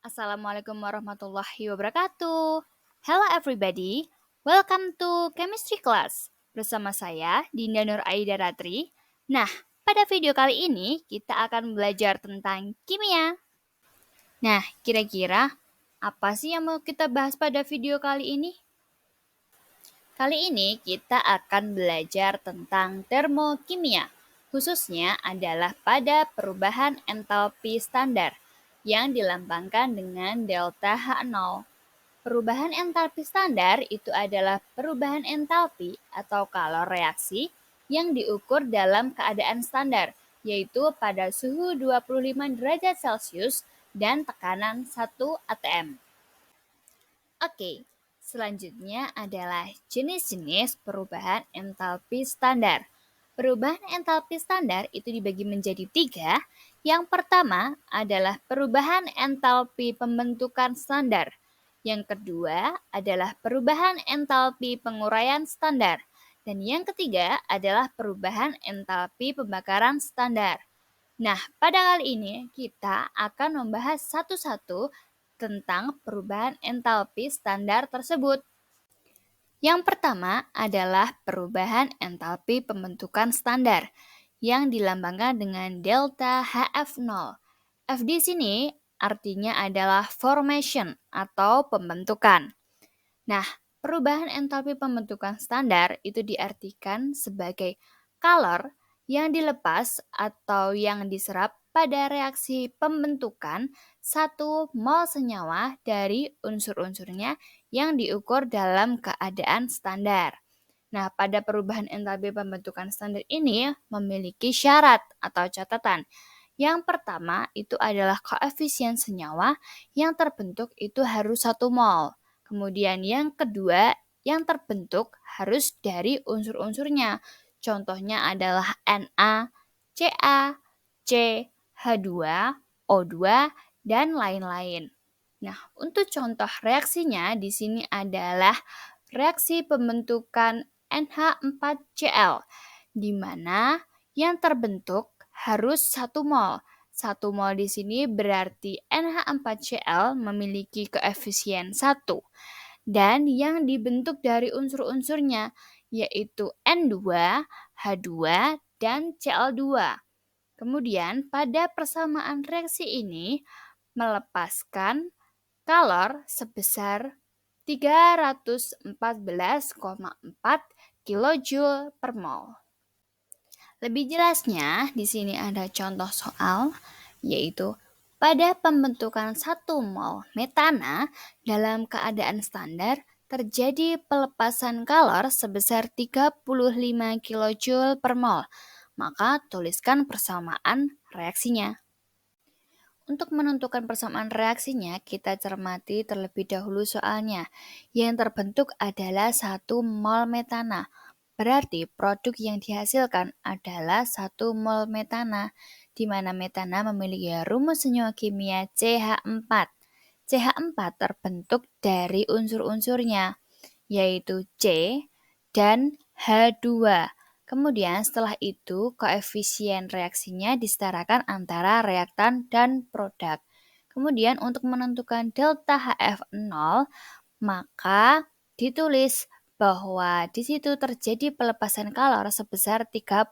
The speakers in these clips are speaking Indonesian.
Assalamualaikum warahmatullahi wabarakatuh. Hello everybody, welcome to Chemistry Class. Bersama saya, Dinda Nur Aida Ratri. Nah, pada video kali ini kita akan belajar tentang kimia. Nah, kira-kira apa sih yang mau kita bahas pada video kali ini? Kali ini kita akan belajar tentang termokimia, khususnya adalah pada perubahan entalpi standar yang dilambangkan dengan delta H0. Perubahan entalpi standar itu adalah perubahan entalpi atau kalor reaksi yang diukur dalam keadaan standar, yaitu pada suhu 25 derajat Celcius dan tekanan 1 atm. Oke, selanjutnya adalah jenis-jenis perubahan entalpi standar. Perubahan entalpi standar itu dibagi menjadi 3. Yang pertama adalah perubahan entalpi pembentukan standar. Yang kedua adalah perubahan entalpi penguraian standar. Dan yang ketiga adalah perubahan entalpi pembakaran standar. Nah, pada kali ini kita akan membahas satu-satu tentang perubahan entalpi standar tersebut. Yang pertama adalah perubahan entalpi pembentukan standar yang dilambangkan dengan delta HF0. F di sini artinya adalah formation atau pembentukan. Nah, perubahan entalpi pembentukan standar itu diartikan sebagai kalor yang dilepas atau yang diserap pada reaksi pembentukan 1 mol senyawa dari unsur-unsurnya yang diukur dalam keadaan standar. Nah, pada perubahan entalpi pembentukan standar ini memiliki syarat atau catatan. Yang pertama itu adalah koefisien senyawa yang terbentuk itu harus 1 mol. Kemudian yang kedua, yang terbentuk harus dari unsur-unsurnya. Contohnya adalah Na, Ca, C, H2, O2, dan lain-lain. Nah, untuk contoh reaksinya di sini adalah reaksi pembentukan NH4Cl, di mana yang terbentuk harus 1 mol. 1 mol di sini berarti NH4Cl memiliki koefisien 1. Dan yang dibentuk dari unsur-unsurnya yaitu N2, H2, dan Cl2. Kemudian pada persamaan reaksi ini melepaskan kalor sebesar 314,4 kJ per mol. Lebih jelasnya, di sini ada contoh soal, yaitu pada pembentukan 1 mol metana dalam keadaan standar terjadi pelepasan kalor sebesar 35 kJ per mol. Maka tuliskan persamaan reaksinya. Untuk menentukan persamaan reaksinya, kita cermati terlebih dahulu soalnya. Yang terbentuk adalah 1 mol metana. Berarti produk yang dihasilkan adalah 1 mol metana, di mana metana memiliki rumus senyawa kimia CH4. CH4 terbentuk dari unsur-unsurnya, yaitu C dan H2. Kemudian setelah itu koefisien reaksinya disetarakan antara reaktan dan produk. Kemudian untuk menentukan delta HF0, maka ditulis bahwa di situ terjadi pelepasan kalor sebesar 35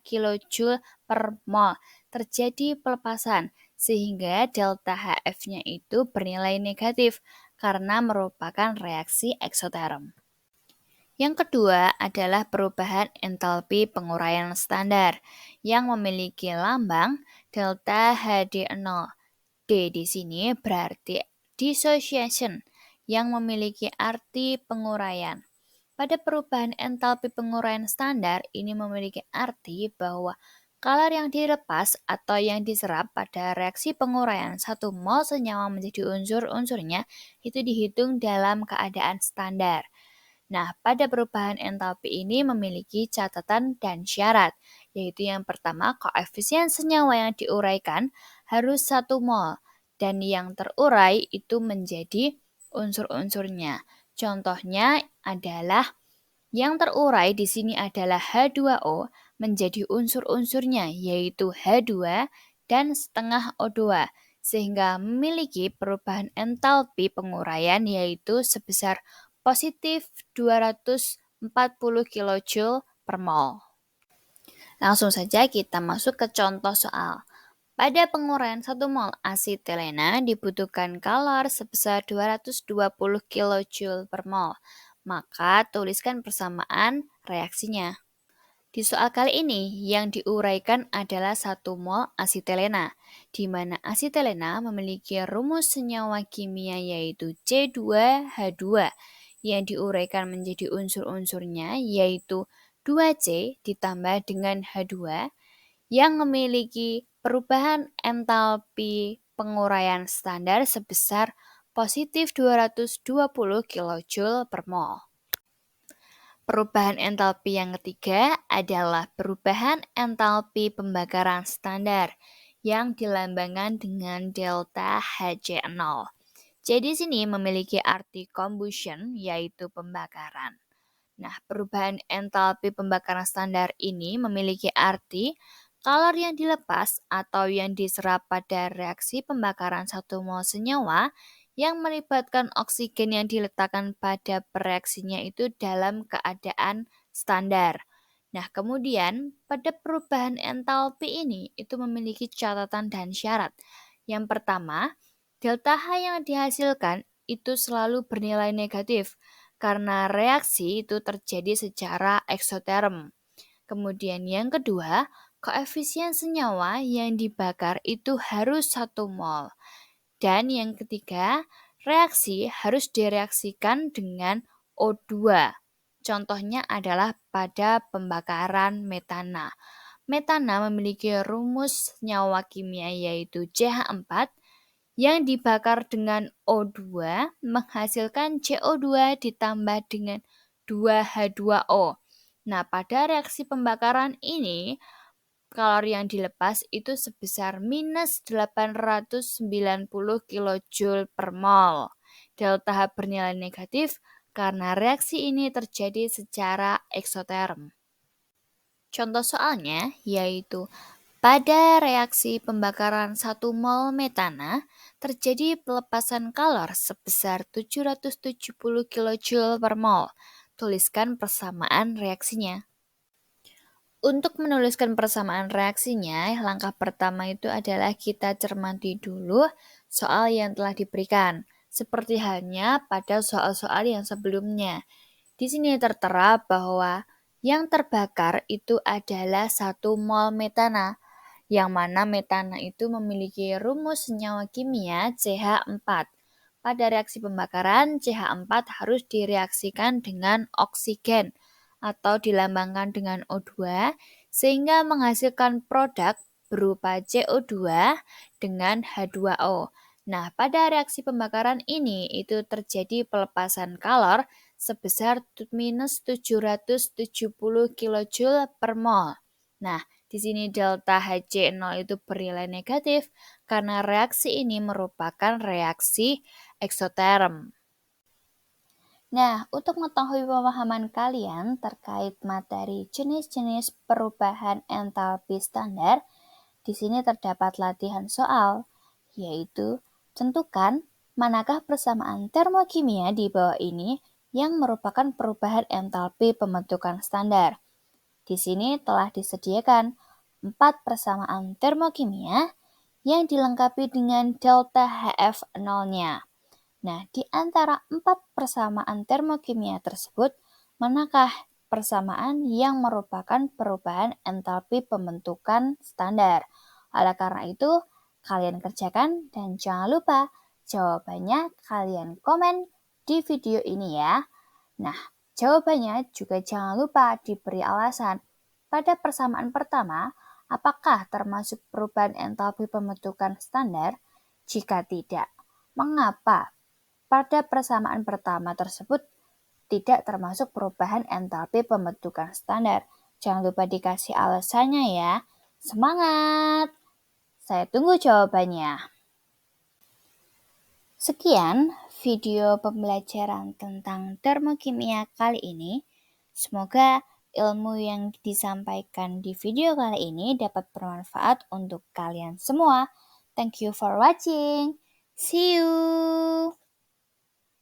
kJ per mol. Terjadi pelepasan sehingga delta HF-nya itu bernilai negatif karena merupakan reaksi eksoterm. Yang kedua adalah perubahan entalpi penguraian standar yang memiliki lambang delta HD0. D di sini berarti dissociation yang memiliki arti penguraian. Pada perubahan entalpi penguraian standar ini memiliki arti bahwa kalor yang dilepas atau yang diserap pada reaksi penguraian 1 mol senyawa menjadi unsur-unsurnya itu dihitung dalam keadaan standar. Nah, pada perubahan entalpi ini memiliki catatan dan syarat, yaitu yang pertama koefisien senyawa yang diuraikan harus 1 mol, dan yang terurai itu menjadi unsur-unsurnya. Contohnya adalah yang terurai di sini adalah H2O menjadi unsur-unsurnya, yaitu H2 dan setengah O2. sehingga memiliki perubahan entalpi penguraian yaitu sebesar positif 240 kJ per mol. Langsung saja kita masuk ke contoh soal. Pada penguraian 1 mol asitelena dibutuhkan kalor sebesar 220 kJ per mol. Maka tuliskan persamaan reaksinya. Di soal kali ini, yang diuraikan adalah 1 mol asitelena, di mana asitelena memiliki rumus senyawa kimia yaitu C2H2, yang diuraikan menjadi unsur-unsurnya yaitu 2C ditambah dengan H2, yang memiliki perubahan entalpi penguraian standar sebesar positif 220 kJ per mol. Perubahan entalpi yang ketiga adalah perubahan entalpi pembakaran standar yang dilambangkan dengan delta Hc0. Jadi sini memiliki arti combustion yaitu pembakaran. Nah, perubahan entalpi pembakaran standar ini memiliki arti kalor yang dilepas atau yang diserap pada reaksi pembakaran 1 mol senyawa yang melibatkan oksigen yang diletakkan pada pereaksinya itu dalam keadaan standar. Nah, kemudian pada perubahan entalpi ini itu memiliki catatan dan syarat. Yang pertama, delta H yang dihasilkan itu selalu bernilai negatif karena reaksi itu terjadi secara eksoterm. Kemudian yang kedua, koefisien senyawa yang dibakar itu harus 1 mol. Dan yang ketiga, reaksi harus direaksikan dengan O2. Contohnya adalah pada pembakaran metana. Metana memiliki rumus senyawa kimia yaitu CH4 yang dibakar dengan O2 menghasilkan CO2 ditambah dengan 2H2O. Nah, pada reaksi pembakaran ini, kalor yang dilepas itu sebesar minus 890 kJ per mol. Delta H bernilai negatif karena reaksi ini terjadi secara eksoterm. Contoh soalnya yaitu pada reaksi pembakaran 1 mol metana terjadi pelepasan kalor sebesar 770 kJ per mol. Tuliskan persamaan reaksinya. Untuk menuliskan persamaan reaksinya, langkah pertama itu adalah kita cermati dulu soal yang telah diberikan, seperti halnya pada soal-soal yang sebelumnya. Di sini tertera bahwa yang terbakar itu adalah 1 mol metana, yang mana metana itu memiliki rumus senyawa kimia CH4. Pada reaksi pembakaran, CH4 harus direaksikan dengan oksigen atau dilambangkan dengan O2 sehingga menghasilkan produk berupa CO2 dengan H2O. Nah, pada reaksi pembakaran ini itu terjadi pelepasan kalor sebesar minus 770 kJ per mol. Nah, di sini delta Hc0 itu bernilai negatif karena reaksi ini merupakan reaksi eksoterm. Nah, untuk mengetahui pemahaman kalian terkait materi jenis-jenis perubahan entalpi standar, di sini terdapat latihan soal, yaitu tentukan manakah persamaan termokimia di bawah ini yang merupakan perubahan entalpi pembentukan standar. Di sini telah disediakan 4 persamaan termokimia yang dilengkapi dengan delta HF0-nya. Nah, di antara 4 persamaan termokimia tersebut, manakah persamaan yang merupakan perubahan entalpi pembentukan standar? Oleh karena itu, kalian kerjakan dan jangan lupa jawabannya kalian komen di video ini ya. Nah, jawabannya juga jangan lupa diberi alasan. Pada persamaan pertama, apakah termasuk perubahan entalpi pembentukan standar? Jika tidak, mengapa pada persamaan pertama tersebut tidak termasuk perubahan entalpi pembentukan standar? Jangan lupa dikasih alasannya ya. Semangat! Saya tunggu jawabannya. Sekian video pembelajaran tentang termokimia kali ini. Semoga ilmu yang disampaikan di video kali ini dapat bermanfaat untuk kalian semua. Thank you for watching. See you.